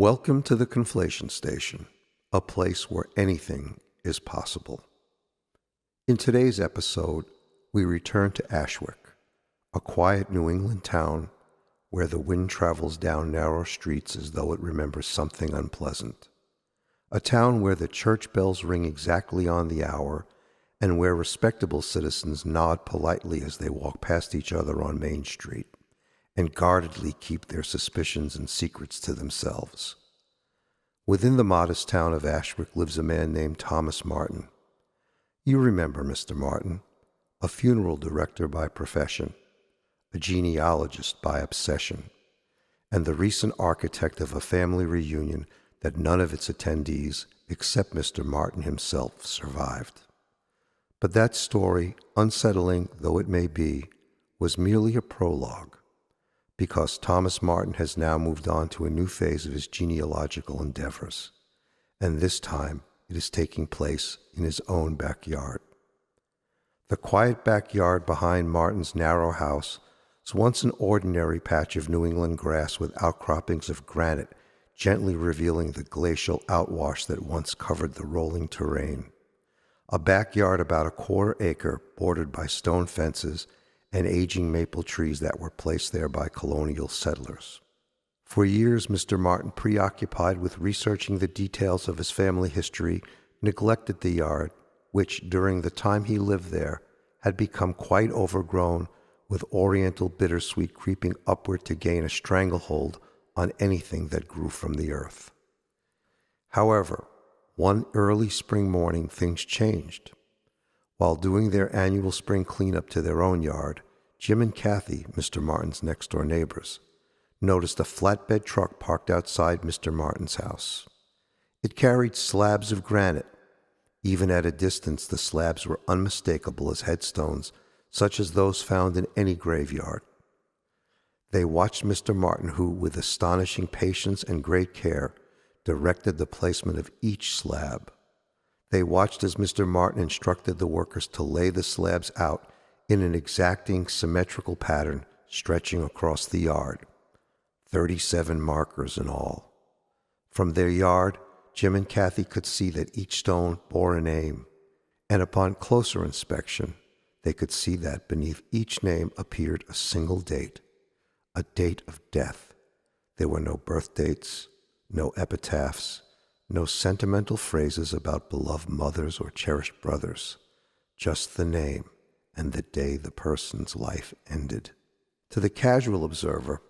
Welcome to the Conflation Station, a place where anything is possible. In today's episode, we return to Ashwick, a quiet New England town where the wind travels down narrow streets as though it remembers something unpleasant. A town where the church bells ring exactly on the hour and where respectable citizens nod politely as they walk past each other on Main Street and guardedly keep their suspicions and secrets to themselves. Within the modest town of Ashwick lives a man named Thomas Martin. You remember Mr. Martin, a funeral director by profession, a genealogist by obsession, and the recent architect of a family reunion that none of its attendees, except Mr. Martin himself, survived. But that story, unsettling though it may be, was merely a prologue, because Thomas Martin has now moved on to a new phase of his genealogical endeavors, and this time it is taking place in his own backyard. The quiet backyard behind Martin's narrow house was once an ordinary patch of New England grass with outcroppings of granite gently revealing the glacial outwash that once covered the rolling terrain. A backyard about a quarter acre bordered by stone fences and aging maple trees that were placed there by colonial settlers. For years, Mr. Martin, preoccupied with researching the details of his family history, neglected the yard, which, during the time he lived there, had become quite overgrown, with oriental bittersweet creeping upward to gain a stranglehold on anything that grew from the earth. However, one early spring morning things changed. While doing their annual spring cleanup to their own yard, Jim and Kathy, Mr. Martin's next-door neighbors, noticed a flatbed truck parked outside Mr. Martin's house. It carried slabs of granite. Even at a distance, the slabs were unmistakable as headstones, such as those found in any graveyard. They watched Mr. Martin, who, with astonishing patience and great care, directed the placement of each slab. They watched as Mr. Martin instructed the workers to lay the slabs out in an exacting symmetrical pattern stretching across the yard, 37 markers in all. From their yard, Jim and Kathy could see that each stone bore a name, and upon closer inspection, they could see that beneath each name appeared a single date, a date of death. There were no birth dates, no epitaphs, no sentimental phrases about beloved mothers or cherished brothers, just the name and the day the person's life ended. To the casual observer,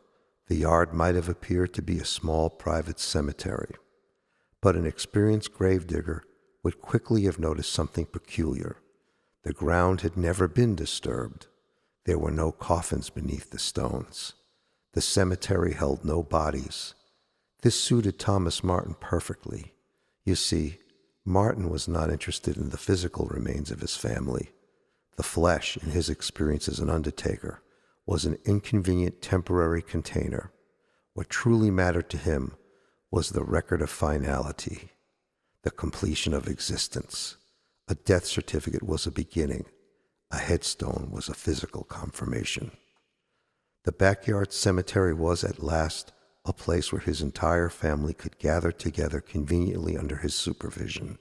the yard might have appeared to be a small private cemetery, but an experienced gravedigger would quickly have noticed something peculiar. The ground had never been disturbed. There were no coffins beneath the stones. The cemetery held no bodies. This suited Thomas Martin perfectly. You see, Martin was not interested in the physical remains of his family. The flesh, in his experience as an undertaker, was an inconvenient temporary container. What truly mattered to him was the record of finality, the completion of existence. A death certificate was a beginning. A headstone was a physical confirmation. The backyard cemetery was, at last, a place where his entire family could gather together conveniently under his supervision.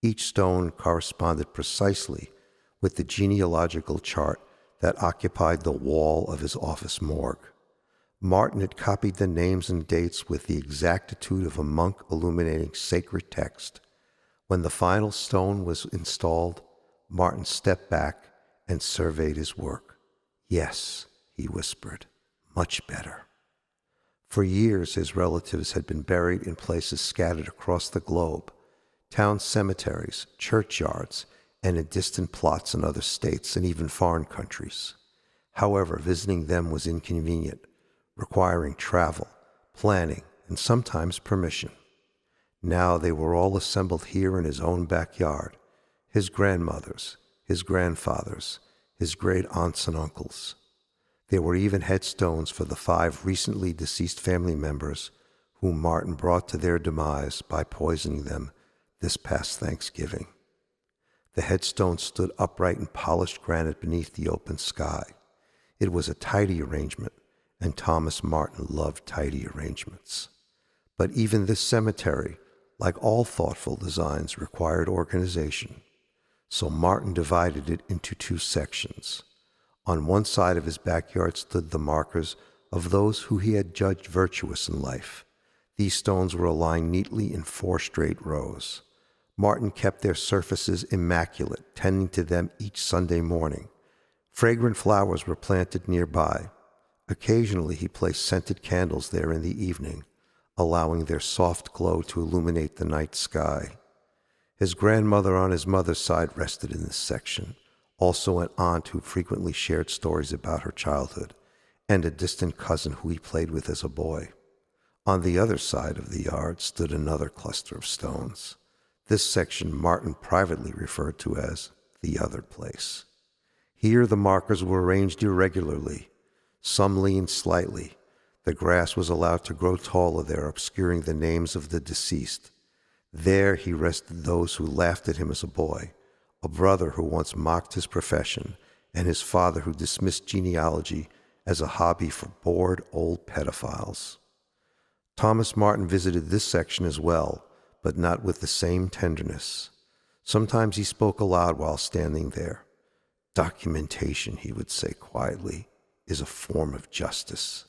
Each stone corresponded precisely with the genealogical chart that occupied the wall of his office morgue. Martin had copied the names and dates with the exactitude of a monk illuminating sacred text. When the final stone was installed, Martin stepped back and surveyed his work. "Yes," he whispered, "much better." For years, his relatives had been buried in places scattered across the globe, town cemeteries, churchyards, and in distant plots in other states and even foreign countries. However, visiting them was inconvenient, requiring travel, planning, and sometimes permission. Now they were all assembled here in his own backyard, his grandmothers, his grandfathers, his great aunts and uncles. There were even headstones for the 5 recently deceased family members whom Martin brought to their demise by poisoning them this past Thanksgiving. The headstone stood upright in polished granite beneath the open sky. It was a tidy arrangement, and Thomas Martin loved tidy arrangements. But even this cemetery, like all thoughtful designs, required organization. So Martin divided it into two sections. On one side of his backyard stood the markers of those who he had judged virtuous in life. These stones were aligned neatly in 4 straight rows. Martin kept their surfaces immaculate, tending to them each Sunday morning. Fragrant flowers were planted nearby. Occasionally he placed scented candles there in the evening, allowing their soft glow to illuminate the night sky. His grandmother on his mother's side rested in this section, also an aunt who frequently shared stories about her childhood, and a distant cousin who he played with as a boy. On the other side of the yard stood another cluster of stones. This section Martin privately referred to as the other place. Here the markers were arranged irregularly. Some leaned slightly. The grass was allowed to grow taller there, obscuring the names of the deceased. There he rested those who laughed at him as a boy, a brother who once mocked his profession, and his father who dismissed genealogy as a hobby for bored old pedophiles. Thomas Martin visited this section as well, but not with the same tenderness. Sometimes he spoke aloud while standing there. Documentation, he would say quietly, is a form of justice.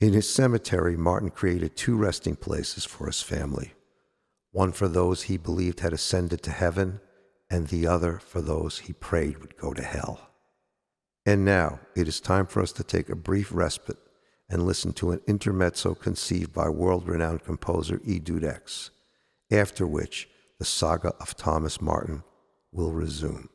In his cemetery, Martin created 2 resting places for his family, one for those he believed had ascended to heaven, and the other for those he prayed would go to hell. And now it is time for us to take a brief respite and listen to an intermezzo conceived by world-renowned composer E. Dudek, after which the saga of Thomas Martin will resume.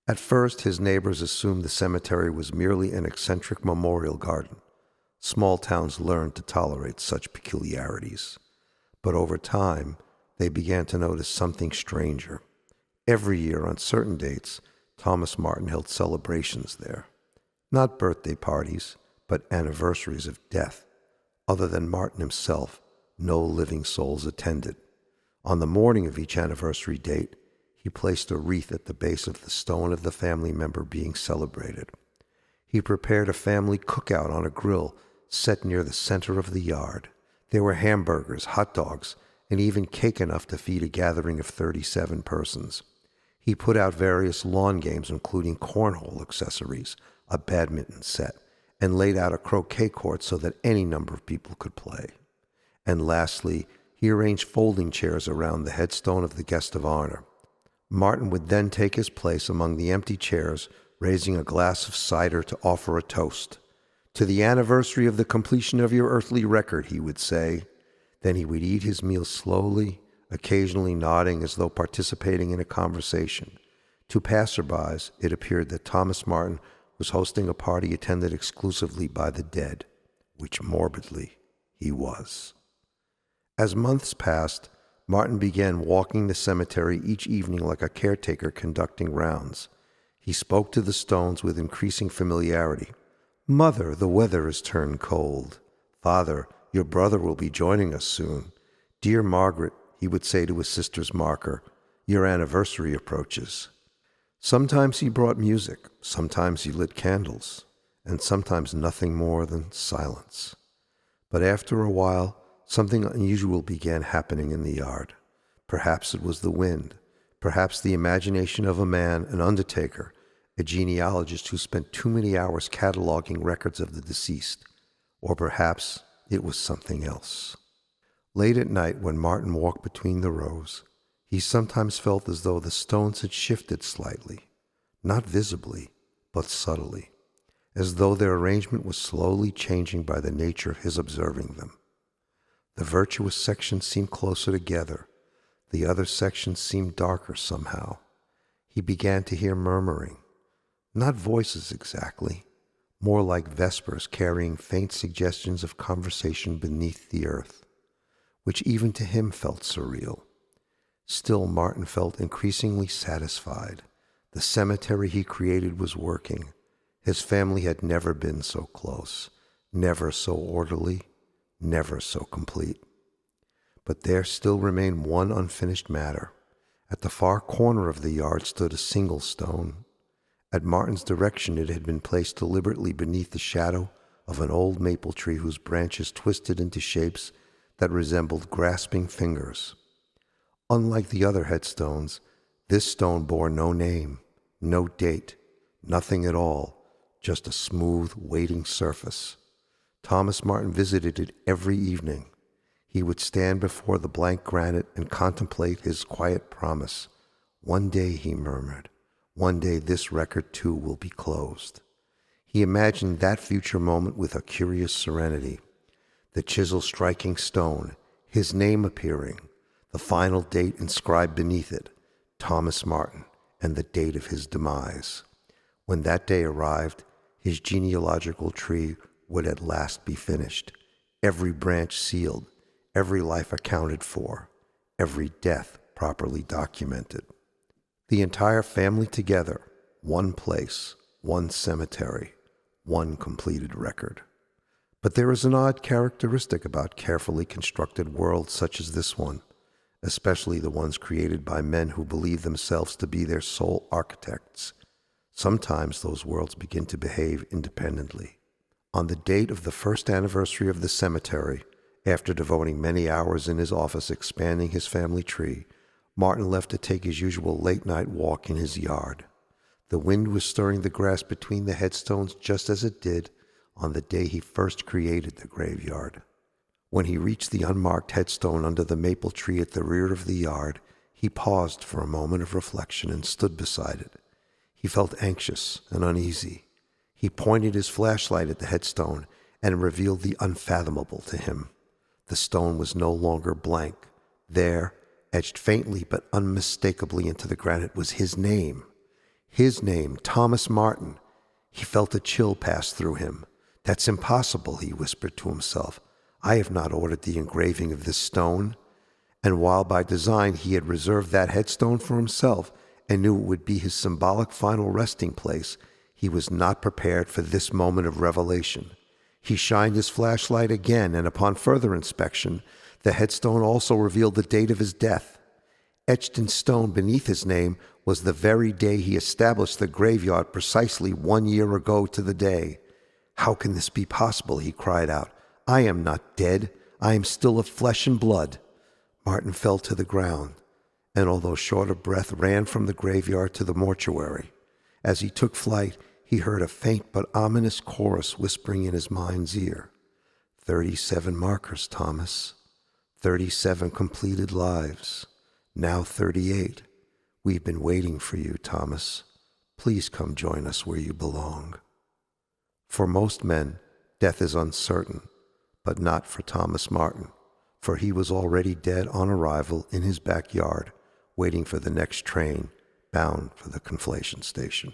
At first, his neighbors assumed the cemetery was merely an eccentric memorial garden. Small towns learned to tolerate such peculiarities. But over time, they began to notice something stranger. Every year, on certain dates, Thomas Martin held celebrations there. Not birthday parties, but anniversaries of death. Other than Martin himself, no living souls attended. On the morning of each anniversary date, he placed a wreath at the base of the stone of the family member being celebrated. He prepared a family cookout on a grill set near the center of the yard. There were hamburgers, hot dogs, and even cake enough to feed a gathering of 37 persons. He put out various lawn games, including cornhole accessories, a badminton set, and laid out a croquet court so that any number of people could play. And lastly, he arranged folding chairs around the headstone of the guest of honor. Martin would then take his place among the empty chairs, raising a glass of cider to offer a toast. "To the anniversary of the completion of your earthly record," he would say. Then he would eat his meal slowly, occasionally nodding as though participating in a conversation. To passerbys, it appeared that Thomas Martin was hosting a party attended exclusively by the dead, which morbidly he was. As months passed, Martin began walking the cemetery each evening like a caretaker conducting rounds. He spoke to the stones with increasing familiarity. "Mother, the weather has turned cold. Father, your brother will be joining us soon. Dear Margaret," he would say to his sister's marker, "your anniversary approaches." Sometimes he brought music, sometimes he lit candles, and sometimes nothing more than silence. But after a while, something unusual began happening in the yard. Perhaps it was the wind, perhaps the imagination of a man, an undertaker, a genealogist who spent too many hours cataloging records of the deceased, or perhaps it was something else. Late at night, when Martin walked between the rows, he sometimes felt as though the stones had shifted slightly, not visibly, but subtly, as though their arrangement was slowly changing by the nature of his observing them. The virtuous sections seemed closer together. The other sections seemed darker somehow. He began to hear murmuring, not voices exactly, more like vespers carrying faint suggestions of conversation beneath the earth, which even to him felt surreal. Still, Martin felt increasingly satisfied. The cemetery he created was working. His family had never been so close, never so orderly, never so complete. But there still remained one unfinished matter. At the far corner of the yard stood a single stone. At Martin's direction, it had been placed deliberately beneath the shadow of an old maple tree whose branches twisted into shapes that resembled grasping fingers. Unlike the other headstones, this stone bore no name, no date, nothing at all, just a smooth, waiting surface. Thomas Martin visited it every evening. He would stand before the blank granite and contemplate his quiet promise. One day, he murmured, one day this record too will be closed. He imagined that future moment with a curious serenity. The chisel striking stone, his name appearing, the final date inscribed beneath it, Thomas Martin, and the date of his demise. When that day arrived, his genealogical tree would at last be finished, every branch sealed, every life accounted for, every death properly documented. The entire family together, one place, one cemetery, one completed record. But there is an odd characteristic about carefully constructed worlds such as this one, especially the ones created by men who believe themselves to be their sole architects. Sometimes those worlds begin to behave independently. On the date of the first anniversary of the cemetery, after devoting many hours in his office expanding his family tree, Martin left to take his usual late-night walk in his yard. The wind was stirring the grass between the headstones just as it did on the day he first created the graveyard. When he reached the unmarked headstone under the maple tree at the rear of the yard, he paused for a moment of reflection and stood beside it. He felt anxious and uneasy. He pointed his flashlight at the headstone and revealed the unfathomable to him. The stone was no longer blank. There, etched faintly but unmistakably into the granite, was his name. His name, Thomas Martin. He felt a chill pass through him. "That's impossible," he whispered to himself. "I have not ordered the engraving of this stone." And while by design he had reserved that headstone for himself and knew it would be his symbolic final resting place, he was not prepared for this moment of revelation. He shined his flashlight again, and upon further inspection, the headstone also revealed the date of his death. Etched in stone beneath his name was the very day he established the graveyard, precisely 1 year ago to the day. "How can this be possible?" he cried out. "I am not dead. I am still of flesh and blood." Martin fell to the ground, and although short of breath, ran from the graveyard to the mortuary. As he took flight, he heard a faint but ominous chorus whispering in his mind's ear. 37 markers, Thomas. 37 completed lives. Now 38. We've been waiting for you, Thomas. Please come join us where you belong. For most men, death is uncertain, but not for Thomas Martin, for he was already dead on arrival in his backyard, waiting for the next train bound for the Conflation Station.